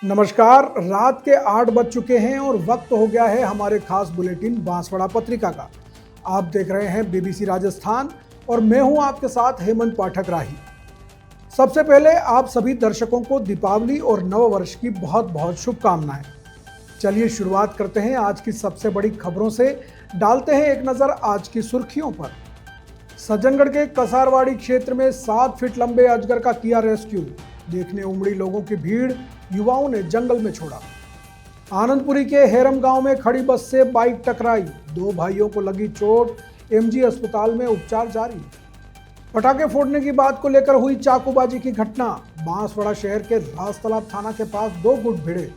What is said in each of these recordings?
नमस्कार। रात के 8 बज चुके हैं और वक्त हो गया है हमारे खास बुलेटिन बांसवाड़ा पत्रिका का। आप देख रहे हैं बीबीसी राजस्थान और मैं हूं आपके साथ हेमंत पाठक राही। सबसे पहले आप सभी दर्शकों को दीपावली और नववर्ष की बहुत बहुत शुभकामनाएं। चलिए शुरुआत करते हैं आज की सबसे बड़ी खबरों से। डालते हैं एक नजर आज की सुर्खियों पर। सज्जनगढ़ के कसारवाड़ी क्षेत्र में 7 फीट लंबे अजगर का किया रेस्क्यू। देखने उमड़ी लोगों की भीड़, युवाओं ने जंगल में छोड़ा। आनंदपुरी के हेरम गांव में खड़ी बस से बाइक टकराई, 2 भाइयों को लगी चोट, एमजी अस्पताल में उपचार जारी। पटाखे फोड़ने की बात को लेकर हुई चाकूबाजी की घटना, बांसवाड़ा शहर के राजतालाब थाना के पास 2 गुट भिड़े।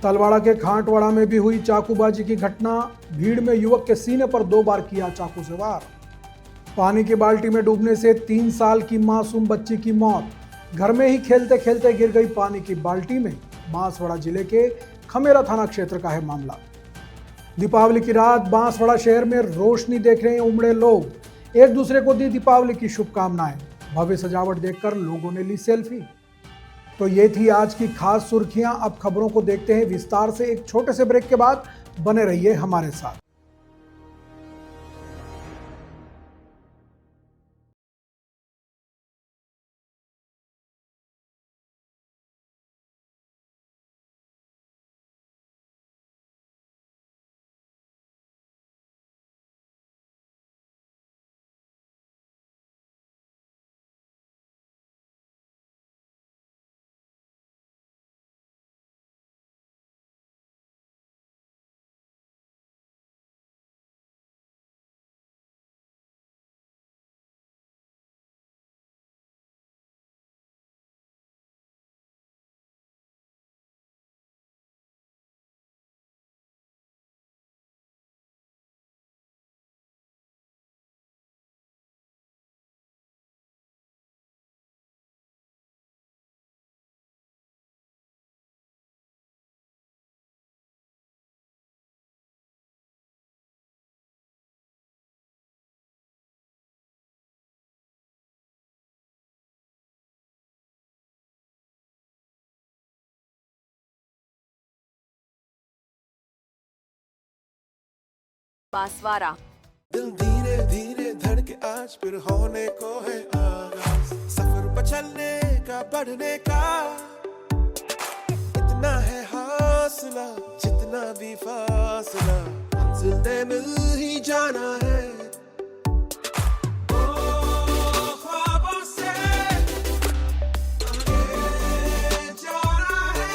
तलवाड़ा के खांटवाड़ा में भी हुई चाकूबाजी की घटना, भीड़ में युवक के सीने पर 2 बार किया चाकू से वार। पानी की बाल्टी में डूबने से 3 साल की मासूम बच्ची की मौत, घर में ही खेलते खेलते गिर गई पानी की बाल्टी में। बांसवाड़ा जिले के खमेरा थाना क्षेत्र का है मामला। दीपावली की रात बांसवाड़ा शहर में रोशनी देखने उमड़े लोग, एक दूसरे को दी दीपावली की शुभकामनाएं। भव्य सजावट देखकर लोगों ने ली सेल्फी। तो ये थी आज की खास सुर्खियां। अब खबरों को देखते हैं विस्तार से। एक छोटे से ब्रेक के बाद बने रहिए हमारे साथ। बांसवाड़ा दिल धीरे धीरे धड़के आज फिर होने को है आगाज, सफर पर चलने का बढ़ने का। इतना है हौसला जितना भी फासला, मंजिल ने मिल ही जाना है। ओ, ख्वाबों से आगे जाना है,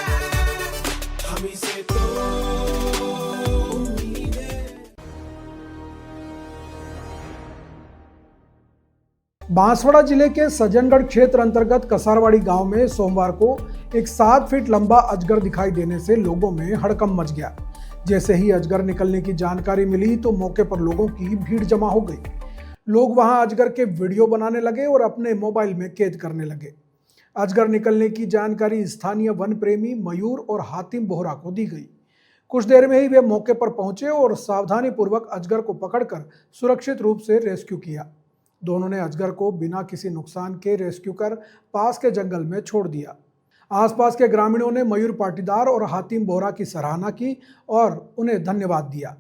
हम ही से तो बांसवाड़ा जिले के सज्जनगढ़ क्षेत्र अंतर्गत कसारवाड़ी गांव में सोमवार को एक 7 फीट लंबा अजगर दिखाई देने से लोगों में हड़कंप मच गया। जैसे ही अजगर निकलने की जानकारी मिली तो मौके पर लोगों की भीड़ जमा हो गई। लोग वहां अजगर के वीडियो बनाने लगे और अपने मोबाइल में कैद करने लगे। अजगर निकलने की जानकारी स्थानीय वन प्रेमी मयूर और हातिम बोहरा को दी गई। कुछ देर में ही वे मौके पर पहुंचे और सावधानी पूर्वक अजगर को पकड़कर सुरक्षित रूप से रेस्क्यू किया। दोनों ने अजगर को बिना किसी नुकसान के रेस्क्यू कर पास के जंगल में छोड़ दिया। आसपास के ग्रामीणों ने मयूर पाटीदार और हातिम बोहरा की सराहना की और उन्हें धन्यवाद दिया।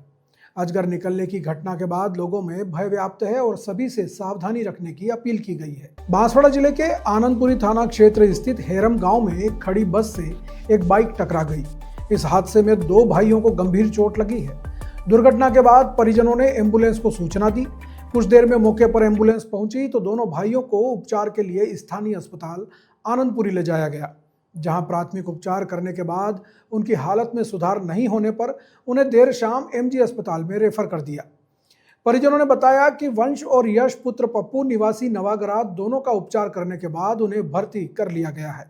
अजगर निकलने की घटना के बाद लोगों में भय व्याप्त है और सभी से सावधानी रखने की अपील की गई है। बांसवाड़ा जिले के आनंदपुरी थाना क्षेत्र स्थित हेरम गांव में एक खड़ी बस से एक बाइक टकरा गई। इस हादसे में 2 भाइयों को गंभीर चोट लगी है। दुर्घटना के बाद परिजनों ने एम्बुलेंस को सूचना दी। कुछ देर में मौके पर एम्बुलेंस पहुंची तो दोनों भाइयों को उपचार के लिए स्थानीय अस्पताल आनंदपुरी ले जाया गया, जहां प्राथमिक उपचार करने के बाद उनकी हालत में सुधार नहीं होने पर उन्हें देर शाम एमजी अस्पताल में रेफर कर दिया। परिजनों ने बताया कि वंश और यश पुत्र पप्पू निवासी नवागरात दोनों का उपचार करने के बाद उन्हें भर्ती कर लिया गया है।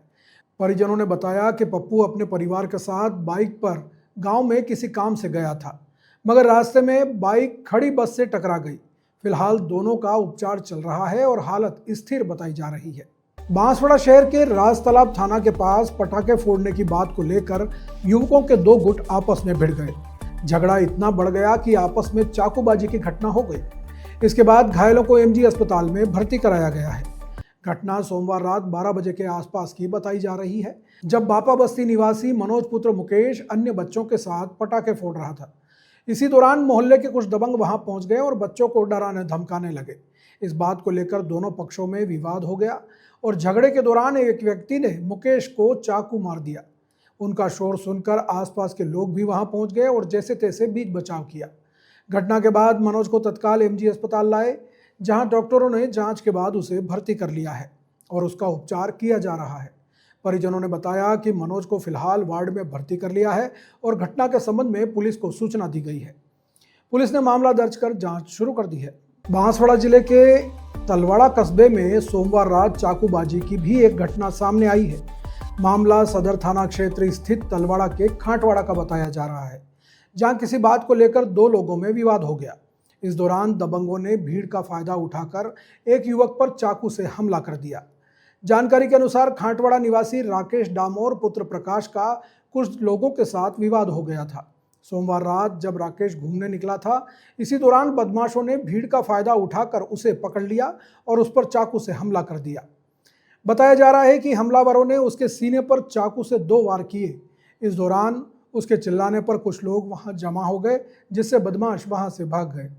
परिजनों ने बताया कि पप्पू अपने परिवार के साथ बाइक पर गाँव में किसी काम से गया था, मगर रास्ते में बाइक खड़ी बस से टकरा गई। फिलहाल दोनों का उपचार चल रहा है और हालत स्थिर बताई जा रही है। बांसवाड़ा शहर के राजतालाब थाना के पास पटाखे फोड़ने की बात को लेकर युवकों के 2 गुट आपस में भिड़ गए। झगड़ा इतना बढ़ गया कि आपस में चाकूबाजी की घटना हो गई। इसके बाद घायलों को एमजी अस्पताल में भर्ती कराया गया है। घटना सोमवार रात 12 बजे के आसपास की बताई जा रही है, जब बापा बस्ती निवासी मनोज पुत्र मुकेश अन्य बच्चों के साथ पटाखे फोड़ रहा था। इसी दौरान मोहल्ले के कुछ दबंग वहां पहुंच गए और बच्चों को डराने धमकाने लगे। इस बात को लेकर दोनों पक्षों में विवाद हो गया और झगड़े के दौरान एक व्यक्ति ने मुकेश को चाकू मार दिया। उनका शोर सुनकर आसपास के लोग भी वहां पहुंच गए और जैसे तैसे बीच बचाव किया। घटना के बाद मनोज को तत्काल एमजी अस्पताल लाए, जहां डॉक्टरों ने जांच के बाद उसे भर्ती कर लिया है और उसका उपचार किया जा रहा है। परिजनों ने बताया कि मनोज को फिलहाल वार्ड में भर्ती कर लिया है और घटना के संबंध में पुलिस को सूचना दी गई है। पुलिस ने मामला दर्ज कर जांच शुरू कर दी है। बांसवाड़ा जिले के तलवाड़ा कस्बे में सोमवार रात चाकूबाजी की भी एक घटना सामने आई है। मामला सदर थाना क्षेत्र स्थित तलवाड़ा के खांटवाड़ा का बताया जा रहा है, जहां किसी बात को लेकर दो लोगों में विवाद हो गया। इस दौरान दबंगों ने भीड़ का फायदा उठाकर एक युवक पर चाकू से हमला कर दिया। जानकारी के अनुसार खांटवाड़ा निवासी राकेश डामोर पुत्र प्रकाश का कुछ लोगों के साथ विवाद हो गया था। सोमवार रात जब राकेश घूमने निकला था, इसी दौरान बदमाशों ने भीड़ का फायदा उठाकर उसे पकड़ लिया और उस पर चाकू से हमला कर दिया। बताया जा रहा है कि हमलावरों ने उसके सीने पर चाकू से 2 वार किए। इस दौरान उसके चिल्लाने पर कुछ लोग वहां जमा हो गए, जिससे बदमाश वहां से भाग गए।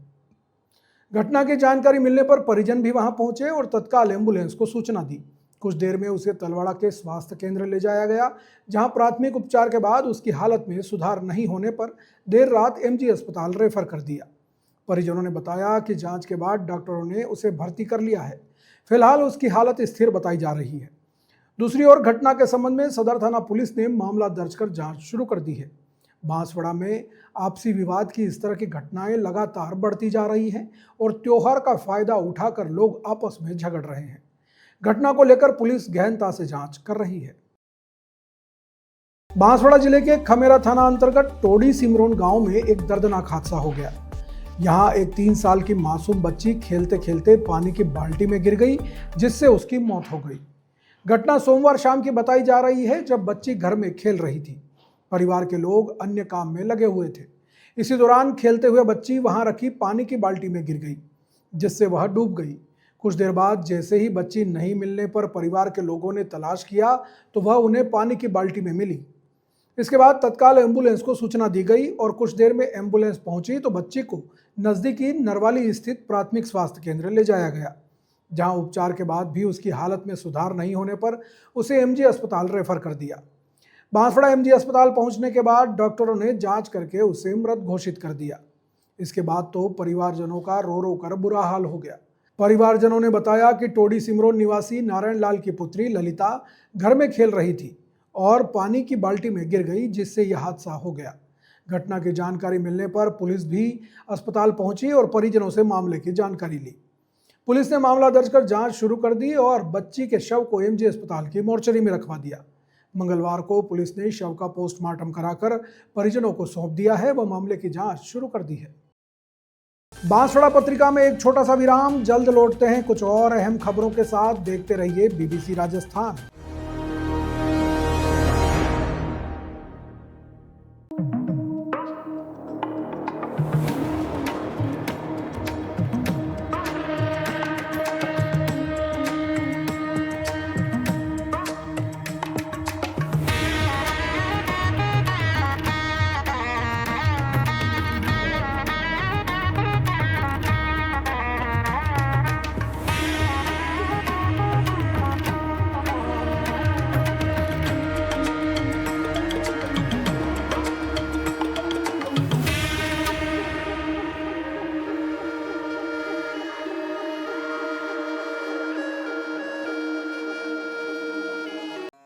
घटना की जानकारी मिलने पर परिजन भी वहां पहुंचे और तत्काल एम्बुलेंस को सूचना दी। कुछ देर में उसे तलवाड़ा के स्वास्थ्य केंद्र ले जाया गया, जहां प्राथमिक उपचार के बाद उसकी हालत में सुधार नहीं होने पर देर रात एमजी अस्पताल रेफर कर दिया। परिजनों ने बताया कि जांच के बाद डॉक्टरों ने उसे भर्ती कर लिया है। फिलहाल उसकी हालत स्थिर बताई जा रही है। दूसरी ओर घटना के संबंध में सदर थाना पुलिस ने मामला दर्ज कर जांच शुरू कर दी है। बांसवाड़ा में आपसी विवाद की इस तरह की घटनाएं लगातार बढ़ती जा रही हैं और त्योहार का फायदा उठाकर लोग आपस में झगड़ रहे हैं। घटना को लेकर पुलिस गहनता से जांच कर रही है। बांसवाड़ा जिले के खमेरा थाना अंतर्गत टोडी सिमरोन गांव में एक दर्दनाक हादसा हो गया। यहां एक 3 साल की मासूम बच्ची खेलते खेलते पानी की बाल्टी में गिर गई, जिससे उसकी मौत हो गई। घटना सोमवार शाम की बताई जा रही है, जब बच्ची घर में खेल रही थी। परिवार के लोग अन्य काम में लगे हुए थे। इसी दौरान खेलते हुए बच्ची वहां रखी पानी की बाल्टी में गिर गई, जिससे वह डूब गई। कुछ देर बाद जैसे ही बच्ची नहीं मिलने पर परिवार के लोगों ने तलाश किया तो वह उन्हें पानी की बाल्टी में मिली। इसके बाद तत्काल एम्बुलेंस को सूचना दी गई और कुछ देर में एम्बुलेंस पहुंची तो बच्ची को नज़दीकी नरवाली स्थित प्राथमिक स्वास्थ्य केंद्र ले जाया गया, जहां उपचार के बाद भी उसकी हालत में सुधार नहीं होने पर उसे एमजी अस्पताल रेफर कर दिया। बांसवाड़ा एमजी अस्पताल पहुंचने के बाद डॉक्टरों ने जांच करके उसे मृत घोषित कर दिया। इसके बाद तो परिवारजनों का रो रो कर बुरा हाल हो गया। परिवारजनों ने बताया कि टोडी सिमरोन निवासी नारायण लाल की पुत्री ललिता घर में खेल रही थी और पानी की बाल्टी में गिर गई, जिससे यह हादसा हो गया। घटना की जानकारी मिलने पर पुलिस भी अस्पताल पहुंची और परिजनों से मामले की जानकारी ली। पुलिस ने मामला दर्ज कर जांच शुरू कर दी और बच्ची के शव को एमजी अस्पताल की मोर्चरी में रखवा दिया। मंगलवार को पुलिस ने शव का पोस्टमार्टम कराकर परिजनों को सौंप दिया है व मामले की जांच शुरू कर दी है। बांसवाड़ा पत्रिका में एक छोटा सा विराम, जल्द लौटते हैं कुछ और अहम खबरों के साथ। देखते रहिए बीबीसी राजस्थान।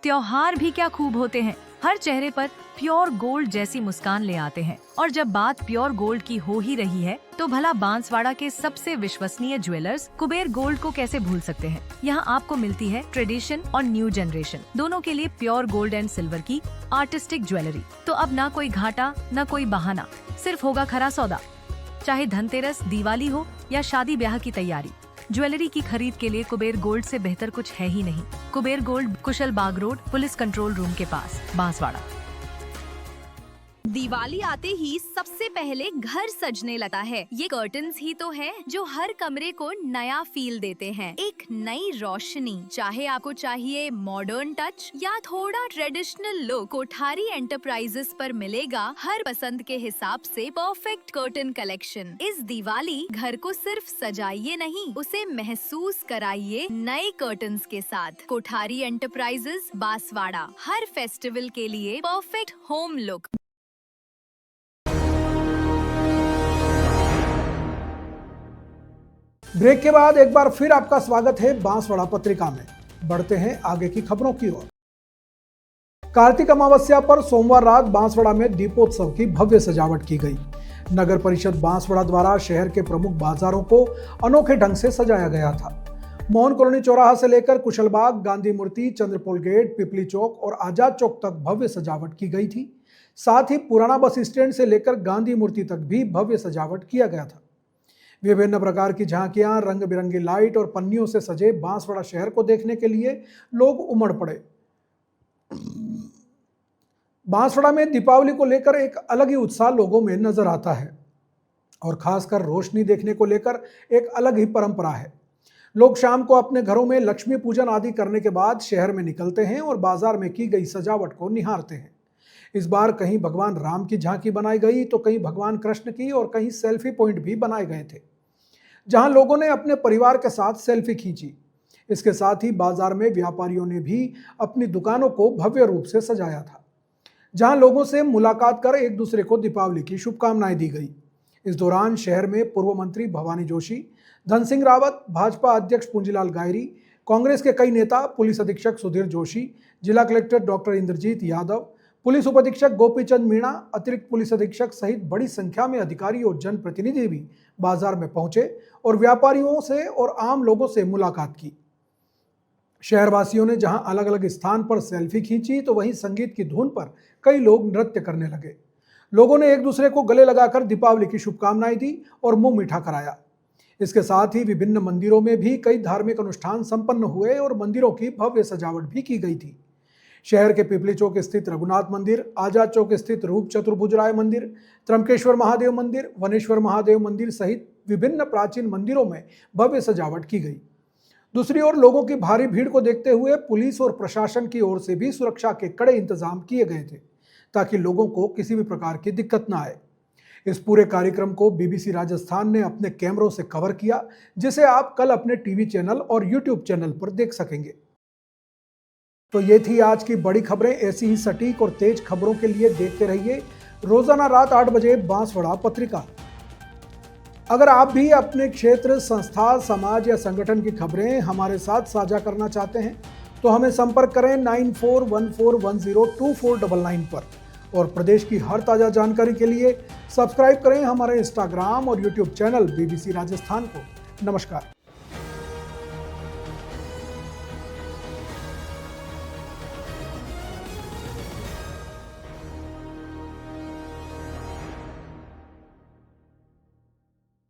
त्योहार भी क्या खूब होते हैं, हर चेहरे पर प्योर गोल्ड जैसी मुस्कान ले आते हैं। और जब बात प्योर गोल्ड की हो ही रही है तो भला बांसवाड़ा के सबसे विश्वसनीय ज्वेलर्स कुबेर गोल्ड को कैसे भूल सकते हैं। यहाँ आपको मिलती है ट्रेडिशन और न्यू जनरेशन दोनों के लिए प्योर गोल्ड एंड सिल्वर की आर्टिस्टिक ज्वेलरी। तो अब ना कोई घाटा न कोई बहाना, सिर्फ होगा खरा सौदा। चाहे धनतेरस, दिवाली हो या शादी ब्याह की तैयारी, ज्वेलरी की खरीद के लिए कुबेर गोल्ड से बेहतर कुछ है ही नहीं। कुबेर गोल्ड, कुशल बाग रोड, पुलिस कंट्रोल रूम के पास, बांसवाड़ा। दिवाली आते ही सबसे पहले घर सजने लगता है। ये कर्टन्स ही तो है जो हर कमरे को नया फील देते हैं, एक नई रोशनी। चाहे आपको चाहिए मॉडर्न टच या थोड़ा ट्रेडिशनल लुक, कोठारी एंटरप्राइजेस पर मिलेगा हर पसंद के हिसाब से परफेक्ट कर्टन कलेक्शन। इस दिवाली घर को सिर्फ सजाइए नहीं, उसे महसूस कराइए नए कर्टन्स के साथ। कोठारी एंटरप्राइजेस, बांसवाड़ा, हर फेस्टिवल के लिए परफेक्ट होम लुक। ब्रेक के बाद एक बार फिर आपका स्वागत है बांसवाड़ा पत्रिका में। बढ़ते हैं आगे की खबरों की ओर। कार्तिक अमावस्या पर सोमवार रात बांसवाड़ा में दीपोत्सव की भव्य सजावट की गई। नगर परिषद बांसवाड़ा द्वारा शहर के प्रमुख बाजारों को अनोखे ढंग से सजाया गया था। मोहन कॉलोनी चौराहा से लेकर कुशलबाग, गांधी मूर्ति, चंद्रपोल गेट, पिपली चौक और आजाद चौक तक भव्य सजावट की गई थी। साथ ही पुराना बस स्टैंड से लेकर गांधी मूर्ति तक भी भव्य सजावट किया गया था। विभिन्न प्रकार की झांकियां, रंग बिरंगी लाइट और पन्नियों से सजे बांसवाड़ा शहर को देखने के लिए लोग उमड़ पड़े। बांसवाड़ा में दीपावली को लेकर एक अलग ही उत्साह लोगों में नजर आता है और खासकर रोशनी देखने को लेकर एक अलग ही परंपरा है। लोग शाम को अपने घरों में लक्ष्मी पूजन आदि करने के बाद शहर में निकलते हैं और बाजार में की गई सजावट को निहारते हैं। इस बार कहीं भगवान राम की झांकी बनाई गई तो कहीं भगवान कृष्ण की और कहीं सेल्फी पॉइंट भी बनाए गए थे, जहां लोगों ने अपने परिवार के साथ सेल्फी खींची। इसके साथ ही बाजार में व्यापारियों ने भी अपनी दुकानों को भव्य रूप से सजाया था, जहां लोगों से मुलाकात कर एक दूसरे को दीपावली की शुभकामनाएं दी गई। इस दौरान शहर में पूर्व मंत्री भवानी जोशी, धन सिंह रावत, भाजपा अध्यक्ष पूंजीलाल गायरी, कांग्रेस के कई नेता, पुलिस अधीक्षक सुधीर जोशी, जिला collector doctor Indrajeet Yadav, police उपाधीक्षक गोपीचंद मीणा, अतिरिक्त पुलिस अधीक्षक सहित बड़ी संख्या में अधिकारी और जनप्रतिनिधि भी बाजार में पहुंचे और व्यापारियों से और आम लोगों से मुलाकात की। शहरवासियों ने जहां अलग अलग स्थान पर सेल्फी खींची तो वहीं संगीत की धुन पर कई लोग नृत्य करने लगे। लोगों ने एक दूसरे को गले लगाकर दीपावली की शुभकामनाएं दी और मुंह मीठा कराया। इसके साथ ही विभिन्न मंदिरों में भी कई धार्मिक अनुष्ठान संपन्न हुए और मंदिरों की भव्य सजावट भी की गई थी। शहर के पिपली चौक स्थित रघुनाथ मंदिर, आजाद चौक स्थित रूप चतुर्भुजराय मंदिर, त्रंबकेश्वर महादेव मंदिर, वनेश्वर महादेव मंदिर सहित विभिन्न प्राचीन मंदिरों में भव्य सजावट की गई। दूसरी ओर लोगों की भारी भीड़ को देखते हुए पुलिस और प्रशासन की ओर से भी सुरक्षा के कड़े इंतजाम किए गए थे, ताकि लोगों को किसी भी प्रकार की दिक्कत न आए। इस पूरे कार्यक्रम को बीबीसी राजस्थान ने अपने कैमरों से कवर किया, जिसे आप कल अपने टीवी चैनल और यूट्यूब चैनल पर देख सकेंगे। तो ये थी आज की बड़ी खबरें। ऐसी ही सटीक और तेज खबरों के लिए देखते रहिए रोजाना रात 8 बजे बांसवाड़ा पत्रिका। अगर आप भी अपने क्षेत्र, संस्था, समाज या संगठन की खबरें हमारे साथ साझा करना चाहते हैं तो हमें संपर्क करें 9414102499 पर। और प्रदेश की हर ताज़ा जानकारी के लिए सब्सक्राइब करें हमारे इंस्टाग्राम और यूट्यूब चैनल बीबीसी राजस्थान को। नमस्कार।